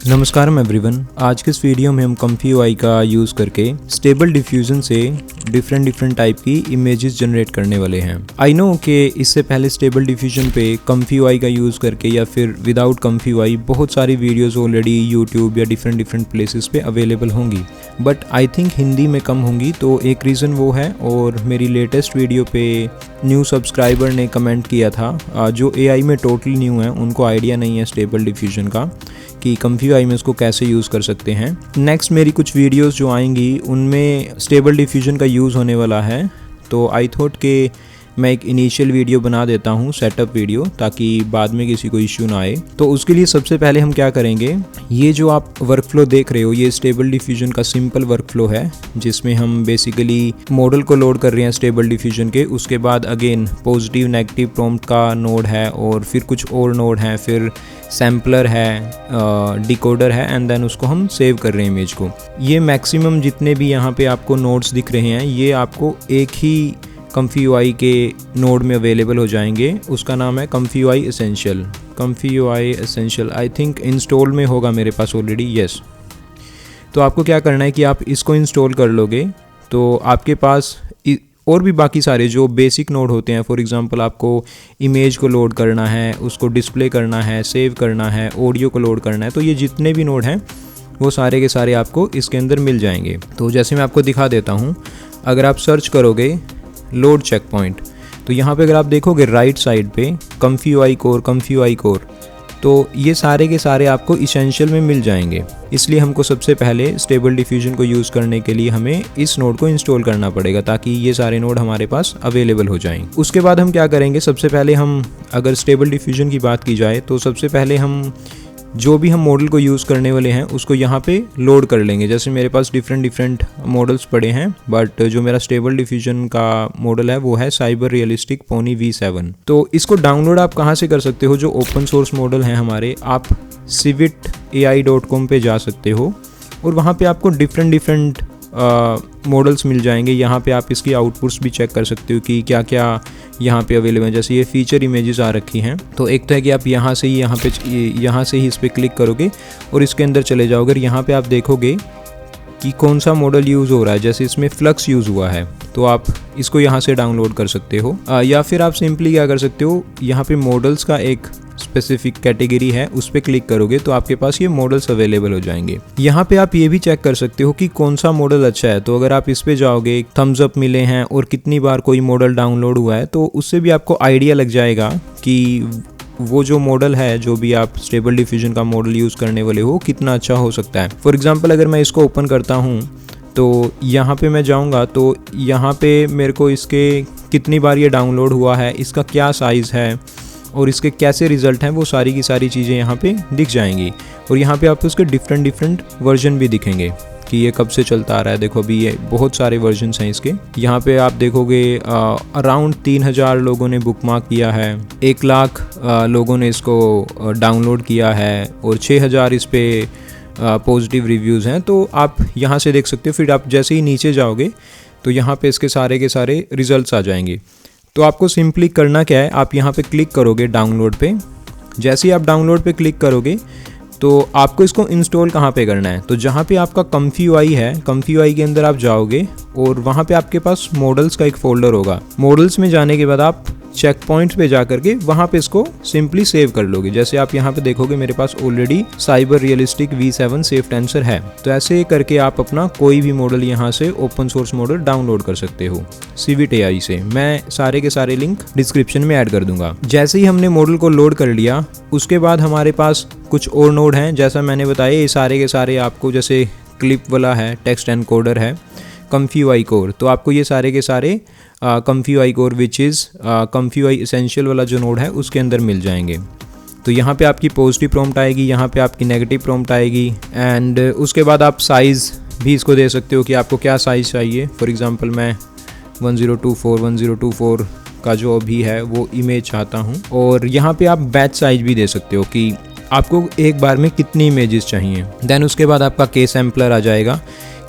नमस्कारम everyone. आज के इस वीडियो में हम कम्फी UI का यूज़ करके स्टेबल डिफ्यूज़न से डिफरेंट टाइप की इमेजेस जनरेट करने वाले हैं। आई नो कि इससे पहले स्टेबल डिफ्यूज़न पे कम्फी UI का यूज़ करके या फिर विदाउट कम्फी UI बहुत सारी वीडियोस ऑलरेडी यूट्यूब या डिफरेंट प्लेसेस पे अवेलेबल होंगी, बट आई थिंक हिंदी में कम होंगी। तो एक रीज़न वो है, और मेरी लेटेस्ट वीडियो पे न्यू सब्सक्राइबर ने कमेंट किया था जो AI में टोटली न्यू है, उनको आइडिया नहीं है स्टेबल डिफ्यूज़न का कि कम्फी UI में इसको कैसे यूज़ कर सकते हैं। नेक्स्ट मेरी कुछ वीडियोस जो आएंगी उनमें स्टेबल डिफ्यूज़न का यूज़ होने वाला है, तो आई थॉट कि मैं एक इनिशियल वीडियो बना देता हूँ, सेटअप वीडियो, ताकि बाद में किसी को इश्यू ना आए। तो उसके लिए सबसे पहले हम क्या करेंगे, ये जो आप वर्कफ्लो देख रहे हो ये स्टेबल डिफ्यूज़न का सिंपल वर्कफ्लो है, जिसमें हम बेसिकली मॉडल को लोड कर रहे हैं स्टेबल डिफ्यूज़न के। उसके बाद अगेन पॉजिटिव नेगेटिव प्रॉम्प्ट का नोड है, और फिर कुछ और नोड हैं, फिर सैम्पलर है, डिकोडर है, एंड देन उसको हम सेव कर रहे हैं इमेज को। ये मैक्सिमम जितने भी यहाँ पे आपको नोड्स दिख रहे हैं ये आपको एक ही कम्फी UI के नोड में अवेलेबल हो जाएंगे। उसका नाम है comfy UI essential. Comfy UI essential I think install में होगा मेरे पास ऑलरेडी, यस। तो आपको क्या करना है कि आप इसको इंस्टॉल कर लोगे तो आपके पास और भी बाकी सारे जो बेसिक नोड होते हैं, फॉर एग्जांपल आपको इमेज को लोड करना है, उसको डिस्प्ले करना है, सेव करना है, ऑडियो को लोड करना है, तो ये जितने भी नोड हैं वो सारे के सारे आपको इसके अंदर मिल जाएंगे। तो जैसे मैं आपको दिखा देता हूँ, अगर आप सर्च करोगे लोड चेक पॉइंट, तो यहाँ पे अगर आप देखोगे राइट साइड पे कम्फी UI कोर, तो ये सारे के सारे आपको इसेंशियल में मिल जाएंगे। इसलिए हमको सबसे पहले स्टेबल डिफ्यूज़न को यूज़ करने के लिए हमें इस नोड को इंस्टॉल करना पड़ेगा, ताकि ये सारे नोड हमारे पास अवेलेबल हो जाएं। उसके बाद हम क्या करेंगे, सबसे पहले हम अगर स्टेबल डिफ्यूज़न की बात की जाए तो सबसे पहले हम जो भी हम मॉडल को यूज़ करने वाले हैं उसको यहाँ पे लोड कर लेंगे। जैसे मेरे पास डिफरेंट मॉडल्स पड़े हैं, बट जो मेरा स्टेबल डिफ्यूज़न का मॉडल है वो है साइबर रियलिस्टिक पोनी V7। तो इसको डाउनलोड आप कहाँ से कर सकते हो, जो ओपन सोर्स मॉडल हैं हमारे, आप civitai.com पे जा सकते हो और वहाँ पे आपको डिफरेंट मॉडल्स मिल जाएंगे। यहाँ पे आप इसकी आउटपुट्स भी चेक कर सकते हो कि क्या क्या यहाँ पे अवेलेबल है। जैसे ये फीचर इमेजेस आ रखी हैं, तो एक तो है कि आप यहाँ से ही इस पर क्लिक करोगे और इसके अंदर चले जाओगे। अगर यहाँ पे आप देखोगे कि कौन सा मॉडल यूज़ हो रहा है, जैसे इसमें फ्लक्स यूज़ हुआ है, तो आप इसको यहाँ से डाउनलोड कर सकते हो। या फिर आप सिंपली क्या कर सकते हो, यहाँ पे मॉडल्स का एक स्पेसिफिक कैटेगरी है, उस पर क्लिक करोगे तो आपके पास ये मॉडल्स अवेलेबल हो जाएंगे। यहाँ पे आप ये भी चेक कर सकते हो कि कौन सा मॉडल अच्छा है। तो अगर आप इस पे जाओगे, थम्स अप मिले हैं और कितनी बार कोई मॉडल डाउनलोड हुआ है, तो उससे भी आपको आइडिया लग जाएगा कि वो जो मॉडल है, जो भी आप स्टेबल डिफ्यूज़न का मॉडल यूज़ करने वाले हो, कितना अच्छा हो सकता है। फॉर एग्जांपल अगर मैं इसको ओपन करता हूँ तो यहाँ पे मैं जाऊँगा तो यहाँ पे मेरे को इसके कितनी बार ये डाउनलोड हुआ है, इसका क्या साइज़ है और इसके कैसे रिज़ल्ट हैं, वो सारी की सारी चीज़ें यहाँ पे दिख जाएंगी। और यहाँ पे आपको उसके डिफरेंट वर्जन भी दिखेंगे कि ये कब से चलता आ रहा है। देखो अभी ये बहुत सारे वर्जन्स हैं इसके। यहाँ पे आप देखोगे अराउंड 3000 लोगों ने बुकमार्क किया है, 1 लाख लोगों ने इसको डाउनलोड किया है, और 6000 इस पे पॉजिटिव रिव्यूज़ हैं। तो आप यहाँ से देख सकते हो। फिर आप जैसे ही नीचे जाओगे तो यहाँ पे इसके सारे के सारे रिजल्ट्स आ जाएंगे। तो आपको सिंपली करना क्या है, आप यहाँ पे क्लिक करोगे डाउनलोड पे। जैसे ही आप डाउनलोड पे क्लिक करोगे तो आपको इसको इंस्टॉल कहाँ पे करना है, तो जहाँ पे आपका कम्फी UI है, कम्फी UI के अंदर आप जाओगे और वहाँ पे आपके पास मॉडल्स का एक फ़ोल्डर होगा। मॉडल्स में जाने के बाद आप चेक पॉइंट्स पे जा करके वहाँ पे इसको सिंपली सेव कर लोगे। जैसे आप यहाँ पे देखोगे मेरे पास already cyber realistic V7 safe tensor है। तो ऐसे करके आप अपना कोई भी मॉडल यहाँ से ओपन सोर्स मॉडल डाउनलोड कर सकते हो civitai से। मैं सारे के सारे लिंक डिस्क्रिप्शन में ऐड कर दूंगा। जैसे ही हमने मॉडल को लोड कर लिया, उसके बाद हमारे पास कुछ और नोड हैं। जैसा मैंने बताया, ये सारे के सारे आपको, जैसे क्लिप वाला है, टेक्स्ट एनकोडर है, कम्फी UI कोर, तो आपको ये सारे के सारे comfy UI core which is comfy UI essential वाला जो नोड है उसके अंदर मिल जाएंगे। तो यहाँ पे आपकी पॉजिटिव प्रॉम्प्ट आएगी, यहाँ पे आपकी नेगेटिव प्रॉम्प्ट आएगी, एंड उसके बाद आप साइज़ भी इसको दे सकते हो कि आपको क्या साइज़ चाहिए। फॉर एग्जांपल मैं 1024 का जो अभी है वो इमेज चाहता हूँ। और यहाँ पे आप बैच साइज भी दे सकते हो कि आपको एक बार में कितनी इमेजेस चाहिए। देन उसके बाद आपका के सैम्पलर आ जाएगा।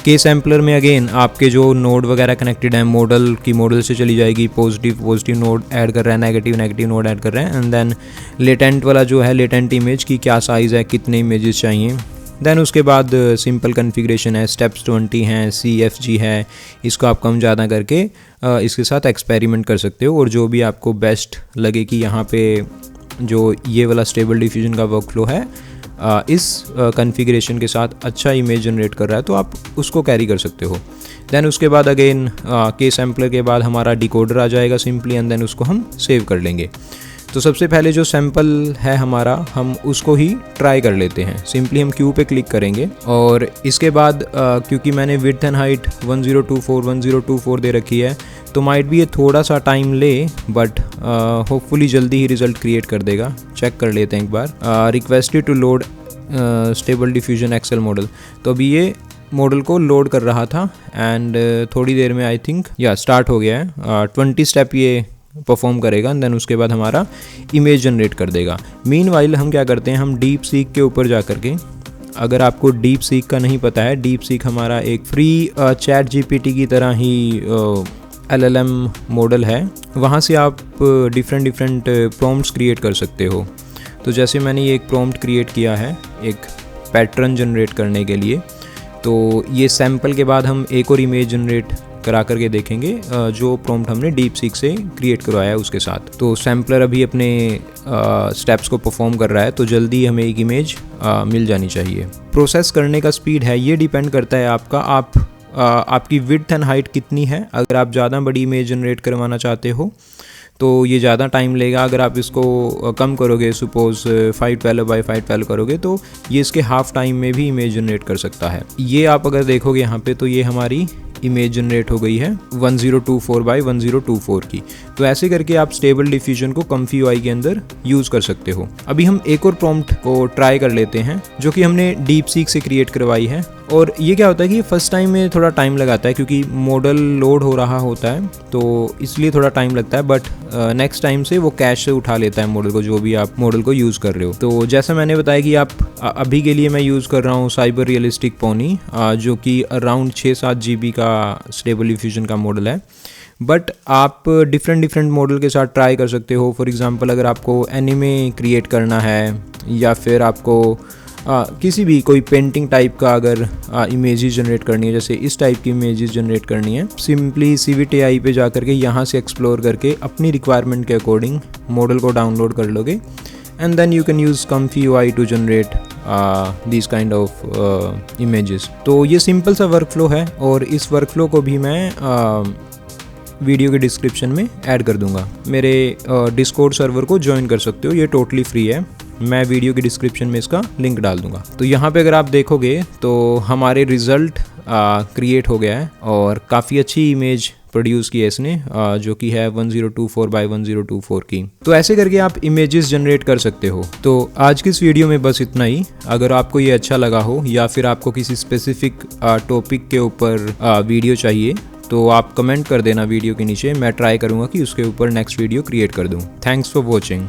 के सैम्पलर में अगेन आपके जो नोड वगैरह कनेक्टेड है, मॉडल से चली जाएगी, पॉजिटिव नोड ऐड कर रहा है, नेगेटिव नोड ऐड कर रहे हैं, एंड देन लेटेंट वाला जो है, लेटेंट इमेज की क्या साइज़ है, कितने इमेजेस चाहिए, देन उसके बाद सिंपल कॉन्फ़िगरेशन है, स्टेप्स 20 हैं, CFG है, इसको आप कम ज़्यादा करके इसके साथ एक्सपेरिमेंट कर सकते हो। और जो भी आपको बेस्ट लगे कि यहाँ पे जो ये वाला स्टेबल डिफ्यूजन का वर्कफ्लो है इस कॉन्फ़िगरेशन के साथ अच्छा इमेज जनरेट कर रहा है, तो आप उसको कैरी कर सकते हो। देन उसके बाद अगेन के सैम्पलर के बाद हमारा डिकोडर आ जाएगा सिंपली, एंड देन उसको हम सेव कर लेंगे। तो सबसे पहले जो सैम्पल है हमारा, हम उसको ही ट्राई कर लेते हैं। सिंपली हम क्यू पे क्लिक करेंगे और इसके बाद क्योंकि मैंने विड्थ एंड हाइट 1024 दे रखी है, तो माइट भी ये थोड़ा सा टाइम ले, बट होपफुली जल्दी ही रिज़ल्ट क्रिएट कर देगा। चेक कर लेते हैं एक बार। Requested to load stable diffusion XL model. तो अभी ये मॉडल को लोड कर रहा था एंड थोड़ी देर में आई थिंक स्टार्ट हो गया है। 20 स्टेप ये परफॉर्म करेगा, देन उसके बाद हमारा इमेज जनरेट कर देगा। मीनवाइल हम क्या करते हैं, हम डीप सीक के ऊपर जा करके, अगर आपको डीप सीक का नहीं पता है, डीप सीक हमारा एक फ्री चैट GPT की तरह ही LLM मॉडल है। वहाँ से आप डिफरेंट प्रॉम्प्ट्स क्रिएट कर सकते हो। तो जैसे मैंने ये एक प्रॉम्प्ट क्रिएट किया है एक पैटर्न जनरेट करने के लिए, तो ये सैम्पल के बाद हम एक और इमेज जनरेट करा करके देखेंगे जो प्रॉम्प्ट हमने डीप सीक से क्रिएट करवाया है उसके साथ। तो सैम्पलर अभी अपने स्टेप्स को परफॉर्म कर रहा है, तो जल्दी हमें एक इमेज मिल जानी चाहिए। प्रोसेस करने का स्पीड है, ये डिपेंड करता है आपकी विड्थ एंड हाइट कितनी है। अगर आप ज़्यादा बड़ी इमेज जनरेट करवाना चाहते हो तो ये ज़्यादा टाइम लेगा। अगर आप इसको कम करोगे, सपोज 512 बाई 512 करोगे, तो ये इसके हाफ टाइम में भी इमेज जनरेट कर सकता है। ये आप अगर देखोगे यहाँ पे, तो ये हमारी इमेज जनरेट हो गई है 1024 बाई 1024 की। तो ऐसे करके आप स्टेबल डिफ्यूजन को कम्फी UI के अंदर यूज़ कर सकते हो। अभी हम एक और प्रॉम्प्ट को ट्राई कर लेते हैं जो कि हमने डीप सीक से क्रिएट करवाई है। और ये क्या होता है कि फर्स्ट टाइम में थोड़ा टाइम लगाता है क्योंकि मॉडल लोड हो रहा होता है, तो इसलिए थोड़ा टाइम लगता है, बट नेक्स्ट टाइम से वो कैश से उठा लेता है मॉडल को, जो भी आप मॉडल को यूज़ कर रहे हो। तो जैसा मैंने बताया कि आप अभी के लिए मैं यूज़ कर रहा हूँ साइबर रियलिस्टिक पोनी, जो कि अराउंड 6-7 GB का स्टेबल डिफ्यूजन का मॉडल है। बट आप डिफरेंट मॉडल के साथ ट्राई कर सकते हो। फॉर एग्जांपल अगर आपको एनिमे क्रिएट करना है, या फिर आपको किसी भी कोई पेंटिंग टाइप का अगर इमेजेस जनरेट करनी है, जैसे इस टाइप की इमेजेस जनरेट करनी है, सिंपली CVTI पे जा करके यहाँ से एक्सप्लोर करके अपनी रिक्वायरमेंट के अकॉर्डिंग मॉडल को डाउनलोड कर लोगे, and then you can use Comfy UI to generate this kind of images. तो ये सिंपल सा वर्कफ्लो है, और इस वर्कफ्लो को भी मैं वीडियो के डिस्क्रिप्शन में ऐड कर दूंगा। मेरे डिस्कॉर्ड सर्वर को ज्वाइन कर सकते हो, ये टोटली फ्री है। मैं वीडियो के डिस्क्रिप्शन में इसका लिंक डाल दूंगा। तो यहाँ पे अगर आप देखोगे तो हमारे रिज़ल्ट क्रिएट हो गया है, और काफ़ी अच्छी इमेज प्रोड्यूस की है इसने, जो कि है 1024 बाई 1024 की। तो ऐसे करके आप इमेजेस जनरेट कर सकते हो। तो आज की इस वीडियो में बस इतना ही। अगर आपको ये अच्छा लगा हो, या फिर आपको किसी स्पेसिफिक टॉपिक के ऊपर वीडियो चाहिए, तो आप कमेंट कर देना वीडियो के नीचे। मैं ट्राई करूँगा कि उसके ऊपर नेक्स्ट वीडियो क्रिएट कर दूँ। Thanks for watching.